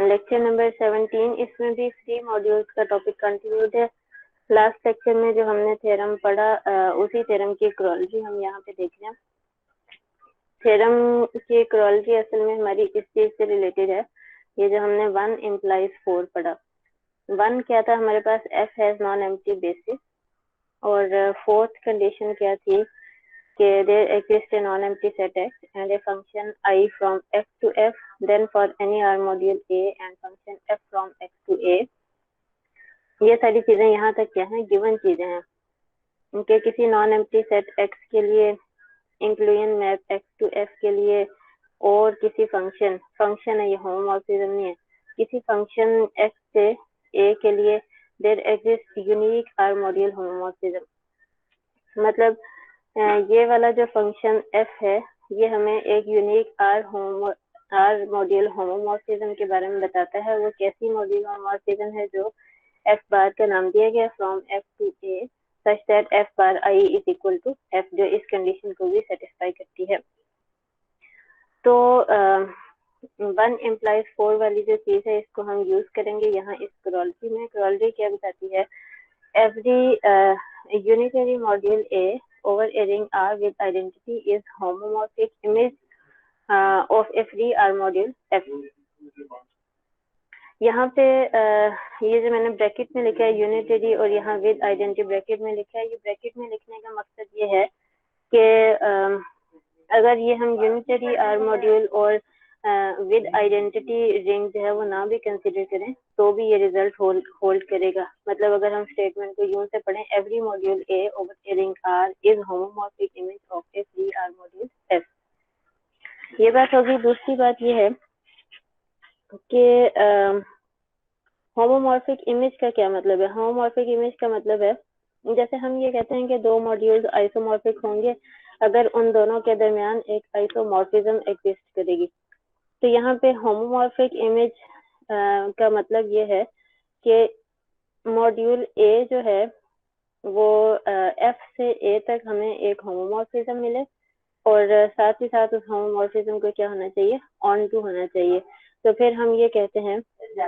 Lecture number 17। इसमें भी free modules का टॉपिक कंटिन्यूड है। लास्ट लेक्चर में जो हमने थ्योरम पढ़ा उसी थ्योरम की इक्वालिटी हम यहाँ पे देख रहे हैं। थ्योरम की इक्वालिटी असल में हमारी इस चीज से रिलेटेड है, ये जो हमने 1 implies 4 पढ़ा। 1 क्या था हमारे पास, f has non empty basis, और फोर्थ कंडीशन क्या थी कि there exists a non-empty set x and a function I from x to f, then for any r module a and function f from x to a। ये सारी चीजें यहाँ तक क्या है, गिवन चीजें हैं। उनके किसी नॉन एम्प्टी सेट x के लिए, inclusion map x to f के लिए, और किसी फंक्शन है, ये होमोमॉर्फिज्म नहीं है, किसी फंक्शन x से a के लिए there exists unique r module homomorphism। मतलब ये वाला जो फंक्शन f है ये हमें एक यूनिक आर मॉड्यूल होमोमॉर्फिज्म के बारे में बताता है। वो कैसी मॉड्यूल होमोमॉर्फिज्म है जो f बार का नाम दिया गया from f to a such that f bar i is equal to f, जो इस कंडीशन को भी सेटिस्फाई करती है। तो 1 implies 4 वाली जो चीज है इसको हम यूज करेंगे यहाँ इस क्रोलॉजी में। क्रोलॉजी क्या बताती है, every unitary module A over a ring R with identity is homomorphic image of a free R module F। यहाँ पे ये जो मैंने ब्रैकेट में लिखा है यूनिटरी और यहाँ विद आइडेंटिटी ब्रैकेट में लिखा है, ये ब्रैकेट में लिखने का मकसद ये है कि अगर ये हम यूनिटरी आर मॉड्यूल और विद आइडेंटिटी रिंग जो है वो ना भी कंसिडर करें तो भी ये रिजल्ट होल्ड करेगा। मतलब अगर हम स्टेटमेंट को यूं से पढ़ें, every module A over a ring R is homomorphic image of a free R module F. ये बात होगी। दूसरी बात ये है कि होमोमॉर्फिक इमेज का क्या मतलब है। होमोमॉर्फिक इमेज का मतलब है जैसे हम ये कहते हैं कि दो मॉड्यूल्स आइसोमॉर्फिक होंगे अगर उन दोनों के दरमियान एक आइसोमॉर्फिज्म एग्जिस्ट करेगी। तो यहाँ पे होमोमॉर्फिक इमेज का मतलब ये है कि मॉड्यूल ए जो है वो एफ से ए तक हमें एक होमोमॉर्फिज्म मिले और साथ ही साथ उस होमोमॉर्फिज्म को क्या होना चाहिए, ऑन टू होना चाहिए। तो फिर हम ये कहते हैं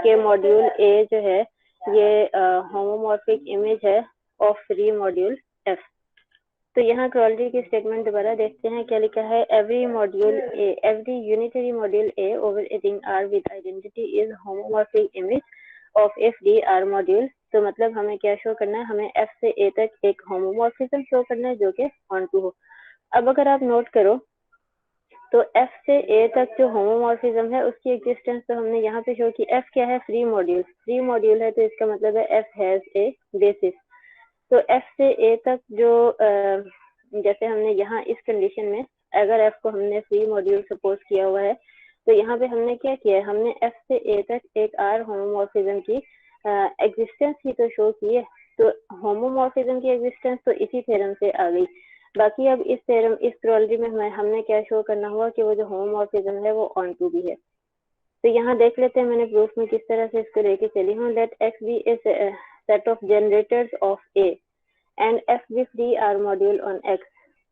कि मॉड्यूल ए जो है ये होमोमॉर्फिक इमेज है ऑफ फ्री मॉड्यूल एफ। तो यहाँ क्रोलॉजी की स्टेटमेंट दोबारा देखते हैं क्या लिखा है, every unitary module A over a ring R with identity is homomorphic image of a free R module. तो मतलब हमें क्या शो करना है, हमें एफ से ए तक एक होमोमॉर्फिज्म शो करना है जो कि ऑन टू हो। अब अगर आप नोट करो तो f से a तक जो होमोमॉर्फिज्म है उसकी एग्जिस्टेंस तो हमने यहाँ पे शो की। f क्या है, फ्री मॉड्यूल है, तो इसका मतलब है f हैज ए बेसिस। तो f से a तक जो जैसे हमने यहाँ इस कंडीशन में अगर f को हमने फ्री मॉड्यूल सपोज किया हुआ है तो यहाँ पे हमने क्या किया है, हमने f से a तक एक r होमोमॉर्फिज्म की एग्जिस्टेंस ही तो शो की है। तो होमोमॉर्फिज्म की एग्जिस्टेंस तो इसी थ्योरम से आ गई। बाकी अब इस थ्योरम इस क्रोलॉजी में हमने क्या शो करना हुआ कि वो जो होमोमॉर्फिज्म है वो ऑन टू भी है। तो यहाँ देख लेते हैं मैंने प्रूफ में किस तरह से इसको लेके चली हूँ। Let x be a set of generators of a and f be free R module on x।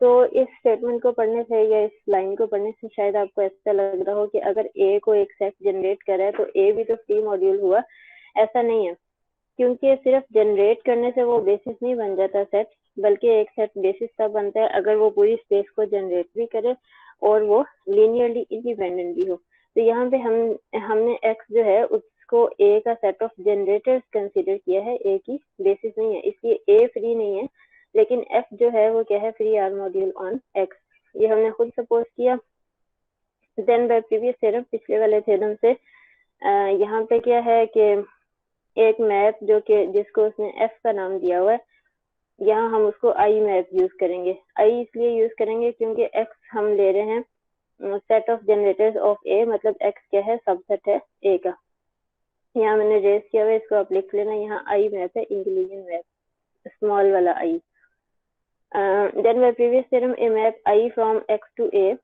तो इस स्टेटमेंट को पढ़ने से या इस लाइन को पढ़ने से शायद आपको ऐसा लग रहा हो कि अगर a को एक सेट जनरेट कर रहा है तो a भी तो फ्री मॉड्यूल हुआ। ऐसा नहीं है, क्योंकि सिर्फ जनरेट करने से वो बेसिस नहीं बन जाता सेट, बल्कि एक सेट बेसिस तब बनता है अगर वो पूरी स्पेस को जनरेट भी करे और वो लीनियरली इंडिपेंडेंट भी हो। तो यहाँ पे हमने x जो है उसको a का सेट ऑफ जनरेटर्स कंसीडर किया है, a की बेसिस नहीं है, इसलिए a फ्री नहीं है, लेकिन f जो है वो क्या है, free R module on x। ये हमने खुद सपोज किया। देन बाय प्रीवियस थ्योरम, पिछले वाले थ्योरम से यहाँ पे क्या है कि एक मैप जो कि जिसको उसने f का नाम दिया हुआ है, यहाँ हम उसको i मैप यूज करेंगे। i इसलिए यूज करेंगे क्योंकि x हम ले रहे हैं set of generators of a, मतलब x क्या है, सबसेट है a का। यहाँ मैंने रेज किया हुआ है, इसको आप लिख लेना। यहाँ i मैप है, इंक्लूजन मैप, स्मॉल वाला i। Then by previous theorem a map i from x to a।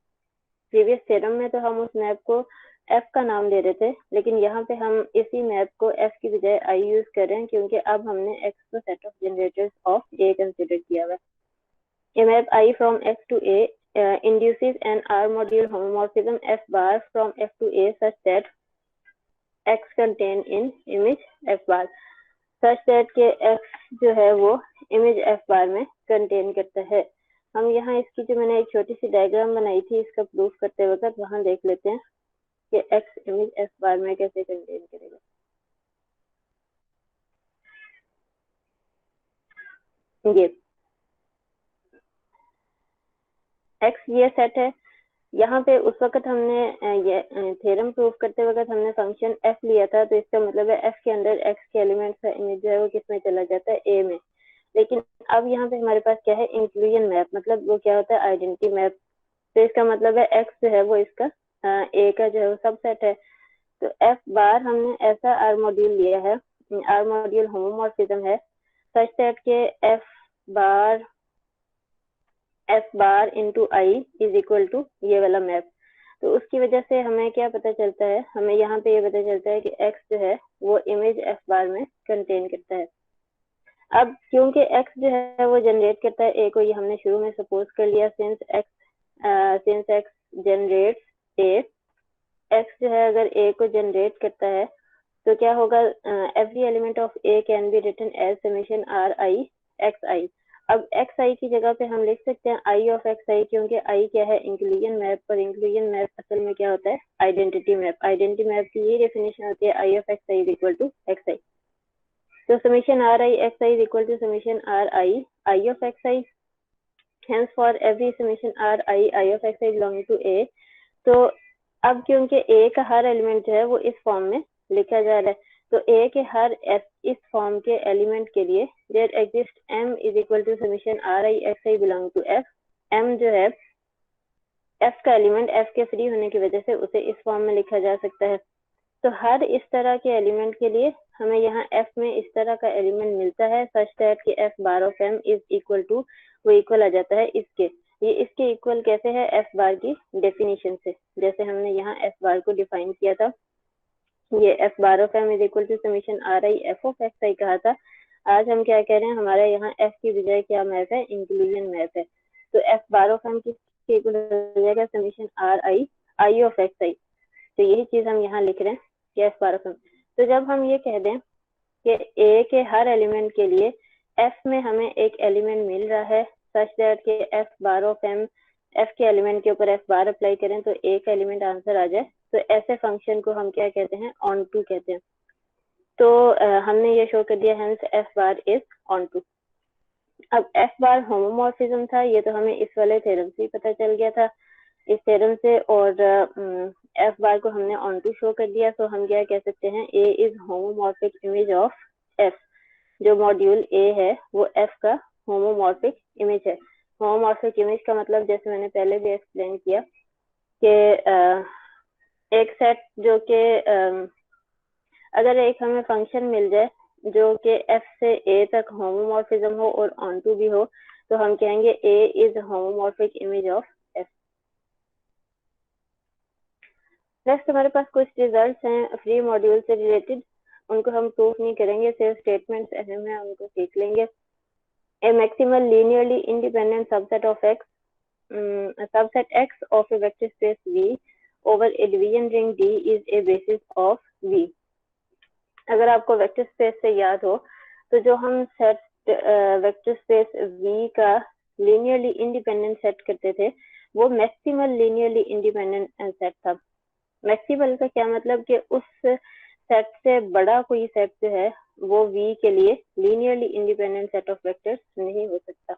Previous theorem में तो हम उस मैप को f का नाम दे रहे थे, लेकिन यहाँ पे हम इसी मैप को f की बजाय i यूज कर रहे हैं क्योंकि अब हमने x को set of generators of a consider किया हुआ है। A map i from x to a induces an R module homomorphism f bar from f to a such that x contain in image f bar such that के x जो है वो image f बार में contain करता है। हम यहाँ इसकी जो मैंने एक छोटी सी डायग्राम बनाई थी इसका प्रूफ करते वक्त वहां देख लेते हैं कि x इमेज f बार में कैसे कंटेन करेगा। ये x ये सेट है। यहाँ पे उस वक्त हमने ये थ्योरम प्रूफ करते वक्त हमने फंक्शन f लिया था, तो इसका मतलब है f के अंदर x के एलिमेंट का इमेज जो है वो किस में चला जाता है, a में। लेकिन अब यहाँ पे हमारे पास क्या है, इंक्लूजन मैप, मतलब वो क्या होता है, आइडेंटिटी मैप। तो इसका मतलब है x जो है वो इसका a का जो है वो सबसेट है। तो f बार हमने ऐसा आर मॉड्यूल लिया है, आर मॉड्यूल होमोमॉर्फिज्म है सच दैट के f bar into I is equal to ये वाला मैप। तो उसकी वजह से हमें क्या पता चलता है, हमें यहाँ पे ये पता चलता है कि x जो है वो इमेज f बार में कंटेन करता है। अब क्योंकि x जो है वो जनरेट करता है a को, ये हमने शुरू में सपोज कर लिया, since x generates a, x जो है अगर a को जनरेट करता है तो क्या होगा, every element of a can be written as summation r i x i। अब एक्स आई की जगह पे हम लिख सकते हैं आई ऑफ एक्स आई, क्योंकि आई क्या है, इंक्लूजन मैप, पर इंक्लूजन मैप असल में क्या होता है, आइडेंटिटी मैप। आइडेंटिटी मैप की ये डेफिनेशन होती है I of X I is equal to X I. तो summation R I X I is equal to summation R I of X I. Hence for every summation R I of X I belonging to A. तो अब क्योंकि ए का हर element जो है वो इस form में लिखा जा रहा है, तो ए के हर इस फॉर्म के एलिमेंट के लिए there exist m is equal to summation R I X I belong to f। m जो है f का एलिमेंट f के फ्री होने की वजह से उसे इस फॉर्म में लिखा जा सकता है। तो हर इस तरह के एलिमेंट के लिए हमें यहाँ f में इस तरह का एलिमेंट मिलता है सच दैट कि f bar of m is equal to, वो इक्वल आ जाता है इसके। ये इसके इक्वल कैसे है, f बार की डेफिनेशन से, जैसे हमने यहाँ f बार को डिफाइन किया था, ये f bar of m is equal to summation R I F of X I कहा था। आज हम क्या कह रहे हैं, हमारा यहाँ f की बजाय क्या मैप है, इंक्लूजन मैप है। तो f बार ऑफ m किसके इक्वल हो जाएगा, summation R I of X I. तो यही चीज हम यहाँ लिख रहे हैं कि f बार ऑफ m। तो जब हम ये कह दें कि a के हर एलिमेंट के लिए f में हमें एक एलिमेंट मिल रहा है सच दैट के f bar of m, f के एलिमेंट के ऊपर f बार अप्लाई करें तो a का एलिमेंट आंसर आ जाए, तो ऐसे फंक्शन को हम क्या कहते हैं, ऑन टू कहते हैं। तो हमने ये शो कर दिया, hence f bar is onto. अब f बार होमोमॉर्फिज्म था, ये तो हमें इस वाले थ्योरम से ही पता चल गया था, इस थ्योरम से, और f बार को हमने ऑन टू शो कर दिया। तो हम क्या कह सकते हैं, a is homomorphic image of f। जो मॉड्यूल a है वो f का होमोमॉर्फिक इमेज है। होमोमॉर्फिक इमेज का मतलब जैसे मैंने पहले भी एक्सप्लेन किया कि एक सेट जो कि अगर एक हमें फंक्शन मिल जाए जो कि f से a तक होमोमॉर्फिज्म हो और ऑन टू भी हो, तो हम कहेंगे a is homomorphic image of f। Next हमारे पास कुछ रिजल्ट्स हैं फ्री मॉड्यूल से रिलेटेड, उनको हम प्रूफ नहीं करेंगे, सिर्फ स्टेटमेंट्स अहम है उनको सीख लेंगे। A maximal linearly independent subset of x, subset x of a vector space V over a division ring D is a basis of V। अगर आपको वेक्टर स्पेस से याद हो तो जो हम सेट वेक्टर स्पेस V का लीनियरली इंडिपेंडेंट सेट करते थे वो मैक्सिमल लीनियरली इंडिपेंडेंट सेट था। मैक्सिमल का क्या मतलब कि उस सेट से बड़ा कोई सेट जो है वो V के लिए linearly independent set of vectors नहीं हो सकता।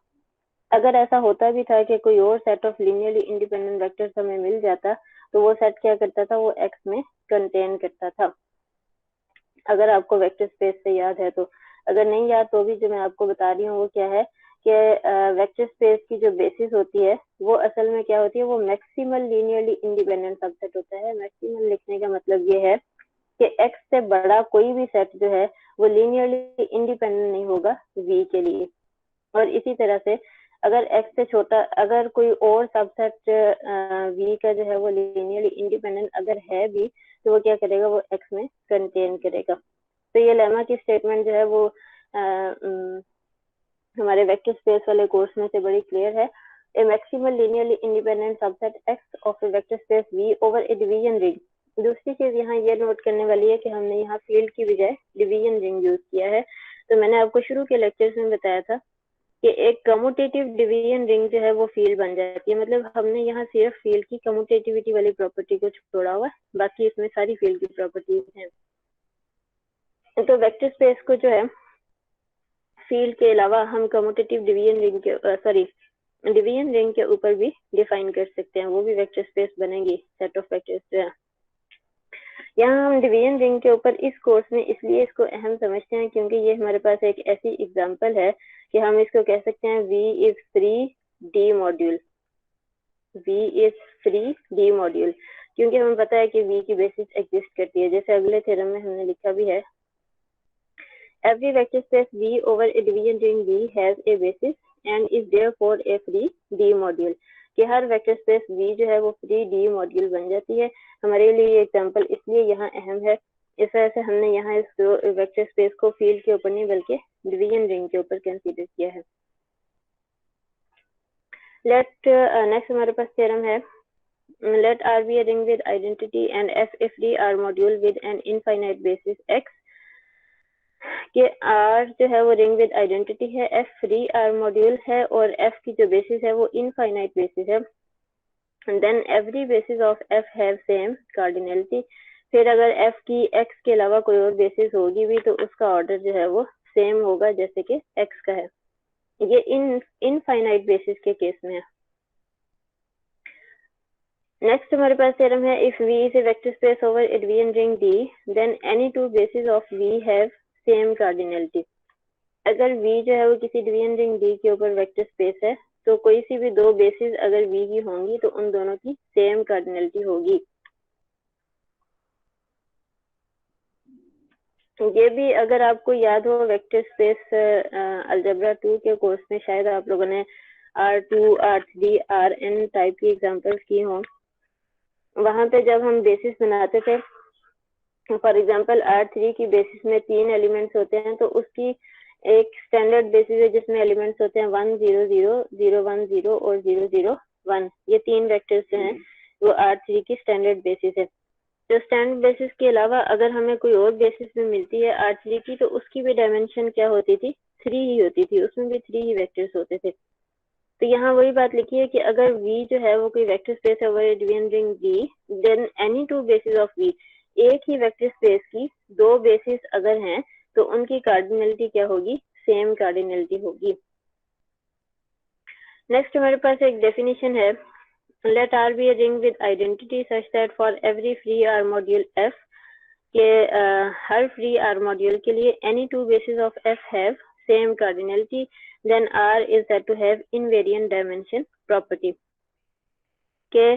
अगर ऐसा होता भी था कि कोई और set of linearly independent vectors हमें मिल जाता तो वो सेट क्या करता था, वो x में कंटेन करता था। अगर आपको वेक्टर स्पेस से याद है तो, अगर नहीं याद तो भी जो मैं आपको बता रही हूँ वो क्या है कि वेक्टर स्पेस की जो बेसिस होती है वो असल में क्या होती है, वो मैक्सिमल लीनियरली इंडिपेंडेंट सबसेट होता है। मैक्सिमल लिखने का मतलब ये है कि x से बड़ा कोई भी सेट जो है वो लीनियरली इंडिपेंडेंट नहीं होगा v के लिए। और इसी तरह से अगर x से छोटा, अगर कोई और सबसेट v का जो है वो लीनियरली इंडिपेंडेंट अगर है भी तो वो क्या करेगा, वो x में कंटेन करेगा। तो ये लेमा की स्टेटमेंट जो है वो हमारे वेक्टर स्पेस वाले कोर्स में से बड़ी क्लियर है। A maximal linearly independent subset x of a vector space v over a division ring दूसरी चीज यहाँ ये नोट करने वाली है कि हमने यहाँ फील्ड की बजाय डिवीजन रिंग यूज किया है। तो मैंने आपको शुरू के लेक्चर्स में बताया था कि एक कम्यूटेटिव डिवीजन रिंग जो है वो फील्ड बन जाती है। मतलब हमने यहाँ सिर्फ फील्ड की कम्यूटेटिविटी वाली प्रॉपर्टी को छोड़ा हुआ, बाकी इसमें सारी फील्ड की प्रॉपर्टीज हैं। तो वेक्टर स्पेस को जो है फील्ड के अलावा हम कम्यूटेटिव डिवीजन रिंग के डिवीजन रिंग के ऊपर भी डिफाइन कर सकते हैं, वो भी वेक्टर स्पेस बनेगी, सेट ऑफ वेक्टर्स जो है। यहाँ हम डिवीजन रिंग के ऊपर इस कोर्स में इसलिए इसको अहम समझते हैं क्योंकि ये हमारे पास एक ऐसी एग्जांपल है कि हम इसको कह सकते हैं V is free D module. V is free D module क्योंकि हमें पता है कि V की बेसिस एग्जिस्ट करती है, जैसे अगले थ्योरम में हमने लिखा भी है, every vector space V over a division ring V has a basis and is therefore a free D module, कि हर वेक्टर स्पेस V जो है वो फ्री D मॉड्यूल बन जाती है। हमारे लिए ये एग्जांपल इसलिए यहाँ अहम है, इस वजह से हमने यहाँ इस वेक्टर स्पेस को फील्ड के ऊपर नहीं बल्कि डिवीजन रिंग के ऊपर कंसीडर किया है। नेक्स्ट हमारे पास थ्योरम है, let R be a ring with identity and F a free R module with an infinite basis X, कि R जो है वो रिंग विद आइडेंटिटी है, F फ्री R मॉड्यूल है और F की जो बेसिस है वो इनफाइनाइट बेसिस है। Then every basis of F have same cardinality, फिर अगर F की X के अलावा कोई और बेसिस होगी भी तो उसका ऑर्डर जो है वो सेम होगा जैसे कि X का है। ये इनफाइनाइट बेसिस के केस में है। नेक्स्ट हमारे पास थ्योरम है, if V is a vector space over a division ring D, then any two bases of V have same cardinality। अगर V जो है वो किसी डिवीजन रिंग D के ऊपर वेक्टर स्पेस है तो कोई सी भी दो बेसिस अगर V की होंगी तो उन दोनों की सेम कार्डिनलिटी होगी। ये भी अगर आपको याद हो वेक्टर स्पेस अलजेब्रा 2 के कोर्स में शायद आप लोगों ने R2, R3, Rn टाइप की एग्जांपल्स की हों, वहां पे जब हम बेसिस बनाते थे, फॉर एग्जांपल R3 की बेसिस में 3 एलिमेंट्स होते हैं तो उसकी एक स्टैंडर्ड बेसिस है जिसमें एलिमेंट्स होते हैं 1 0 0 0 1 0 और 0 0 1। ये तीन वेक्टर्स जो हैं वो R3 की स्टैंडर्ड बेसिस है। तो स्टैंडर्ड बेसिस के अलावा अगर हमें कोई और बेसिस भी मिलती है R3 की तो उसकी भी डायमेंशन क्या होती थी, 3 ही होती थी, उसमें भी 3 ही वेक्टर्स होते थे। तो यहाँ वही बात लिखी है कि अगर V जो है वो कोई वेक्टर स्पेस है over division ring D, then any two basis of V, एक ही वेक्टर स्पेस की दो बेसिस अगर हैं तो उनकी कार्डिनलिटी क्या होगी, सेम कार्डिनलिटी होगी। नेक्स्ट हमारे पास एक डेफिनेशन है, let R be a ring with identity such that for every free R module F, के हर फ्री R मॉड्यूल के लिए any two bases of F have same cardinality, then R is said to have invariant dimension property। के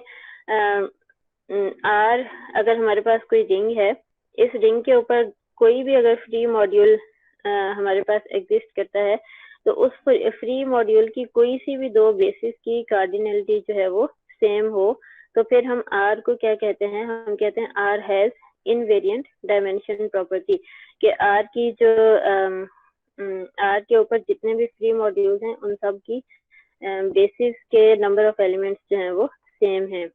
R अगर हमारे पास कोई ring है, इस ring के ऊपर कोई भी अगर फ्री मॉड्यूल हमारे पास एग्जिस्ट करता है तो उस फ्री मॉड्यूल की कोई सी भी दो बेसिस की कार्डिनलिटी जो है वो सेम हो तो फिर हम R को क्या कहते हैं, हम कहते हैं R has invariant dimension property, कि R की जो R के ऊपर जितने भी फ्री मॉड्यूल्स हैं उन सब की बेसिस के नंबर ऑफ एलिमेंट्स जो हैं वो सेम हैं।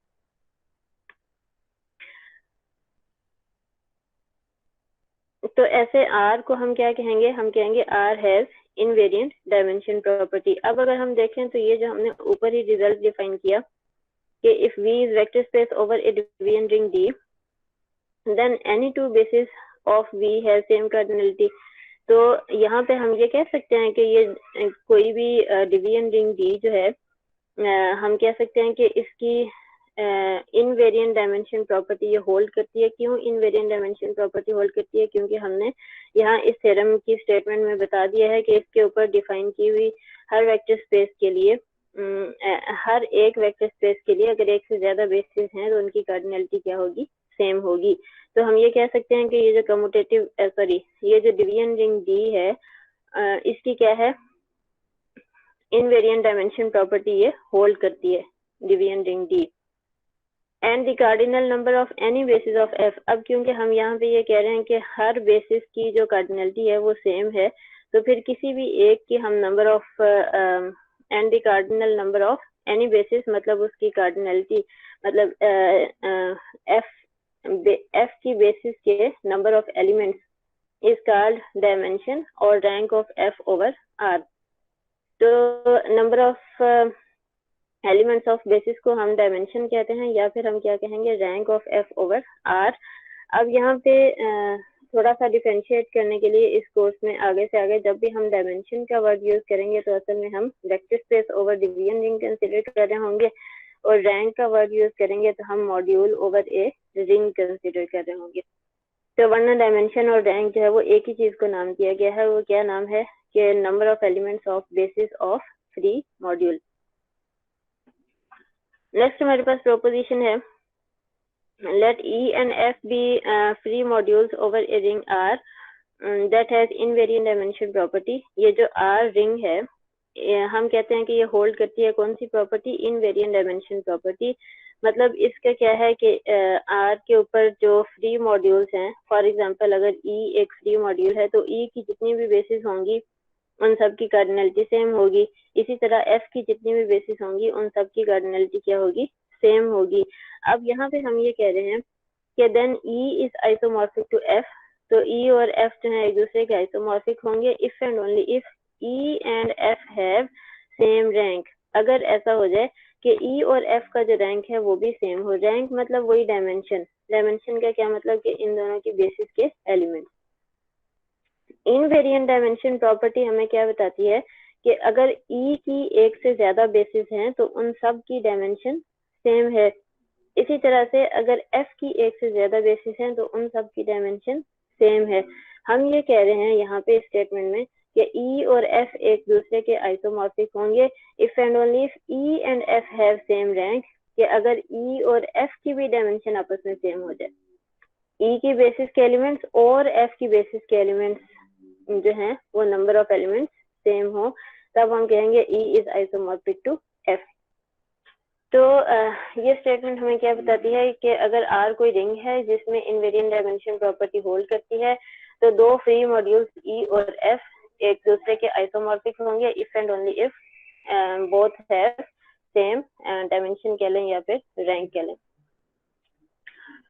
तो ऐसे R को हम क्या कहेंगे, हम कहेंगे R has invariant dimension property. अब अगर हम देखें तो ये जो हमने ऊपर ही रिजल्ट डिफाइन किया कि if V is vector space over a division ring D, then any two bases of V has same cardinality। तो यहाँ पे हम ये कह सकते हैं कि ये कोई भी डिवीजन रिंग D जो है हम कह सकते हैं कि इसकी इनवेरिएंट डायमेंशन प्रॉपर्टी ये होल्ड करती है। क्यों इनवेरिएंट डायमेंशन प्रॉपर्टी होल्ड करती है, क्योंकि हमने यहाँ इस थ्योरम की स्टेटमेंट में बता दिया है कि इसके ऊपर डिफाइन की हुई हर वेक्टर स्पेस के लिए हर एक वेक्टर स्पेस के लिए अगर एक से ज्यादा बेसिस हैं तो उनकी कार्डिनलिटी क्या होगी, सेम होगी। तो हम ये कह सकते हैं कि ये जो कम्यूटेटिव ये जो डिवीजन रिंग D है इसकी क्या है, इनवेरिएंट डायमेंशन प्रॉपर्टी ये होल्ड करती है division ring D। And the cardinal number of any basis of F, अब क्योंकि हम यहाँ पे ये कह रहे हैं कि हर बेसिस की जो कार्डिनलिटी है वो सेम है तो फिर किसी भी एक की हम number of and the cardinal number of any basis मतलब उसकी कार्डिनलिटी मतलब F F की बेसिस के number of elements is called dimension और rank of F over R। तो number of elements of basis को हम डायमेंशन कहते हैं या फिर हम क्या कहेंगे, rank of F over R। अब यहाँ पे थोड़ा सा डिफरेंशिएट करने के लिए इस कोर्स में आगे से आगे जब भी हम डायमेंशन का वर्ड यूज करेंगे तो असल में हम vector space over division ring consider कर रहे होंगे, और रैंक का वर्ड यूज करेंगे तो हम module over a ring consider कर रहे होंगे। तो वरना डायमेंशन और रैंक जो है वो एक ही चीज को नाम दिया गया है, वो क्या नाम है कि number of elements of basis of free module. Next हमारे पास प्रोपोजिशन है, let E and F be free modules over a ring R that has invariant dimension property। ये जो R रिंग है हम कहते हैं कि ये होल्ड करती है कौन सी प्रॉपर्टी, इनवेरिएंट डायमेंशन प्रॉपर्टी। मतलब इसका क्या है कि R के ऊपर जो फ्री मॉड्यूल्स हैं, फॉर एग्जांपल अगर E एक फ्री मॉड्यूल है तो E की जितनी भी बेसिस होंगी उन सब की कार्डिनलिटी सेम होगी। इसी तरह F की जितनी भी बेसिस होंगी उन सब की कार्डिनलिटी क्या होगी, सेम होगी। अब यहाँ पे हम ये कह रहे हैं कि then E is isomorphic to F, तो E और F जो है एक दूसरे के आइसोमॉर्फिक होंगे if and only if E and F have same rank. अगर ऐसा हो जाए कि E और F का जो रैंक है वो भी सेम हो। रैंक मतलब वही डायमेंशन, डायमेंशन का क्या मतलब कि इन दोनों की बेसिस के एलिमेंट। इनवेरिएंट डायमेंशन प्रॉपर्टी हमें क्या बताती है कि अगर E की एक से ज्यादा बेसिस हैं तो उन सब की डायमेंशन सेम है। इसी तरह से अगर F की एक से ज्यादा बेसिस हैं तो उन सब की डायमेंशन सेम है। हम ये कह रहे हैं यहाँ पे स्टेटमेंट में कि E और F एक दूसरे के आइसोमॉर्फिक होंगे if and only if E and F have same rank, कि अगर E और F की भी डायमेंशन आपस में सेम हो जाए, E की बेसिस के एलिमेंट्स और F की बेसिस के एलिमेंट्स जो हैं वो नंबर ऑफ एलिमेंट्स सेम हो, तब हम कहेंगे E is isomorphic to F। तो ये स्टेटमेंट हमें क्या बताती है कि अगर R कोई रिंग है जिसमें इनवेरिएंट डायमेंशन प्रॉपर्टी होल्ड करती है तो दो फ्री मॉड्यूल्स E और F एक दूसरे के आइसोमॉर्फिक होंगे if and only if both have same dimension कह लें या फिर रैंक कह लें।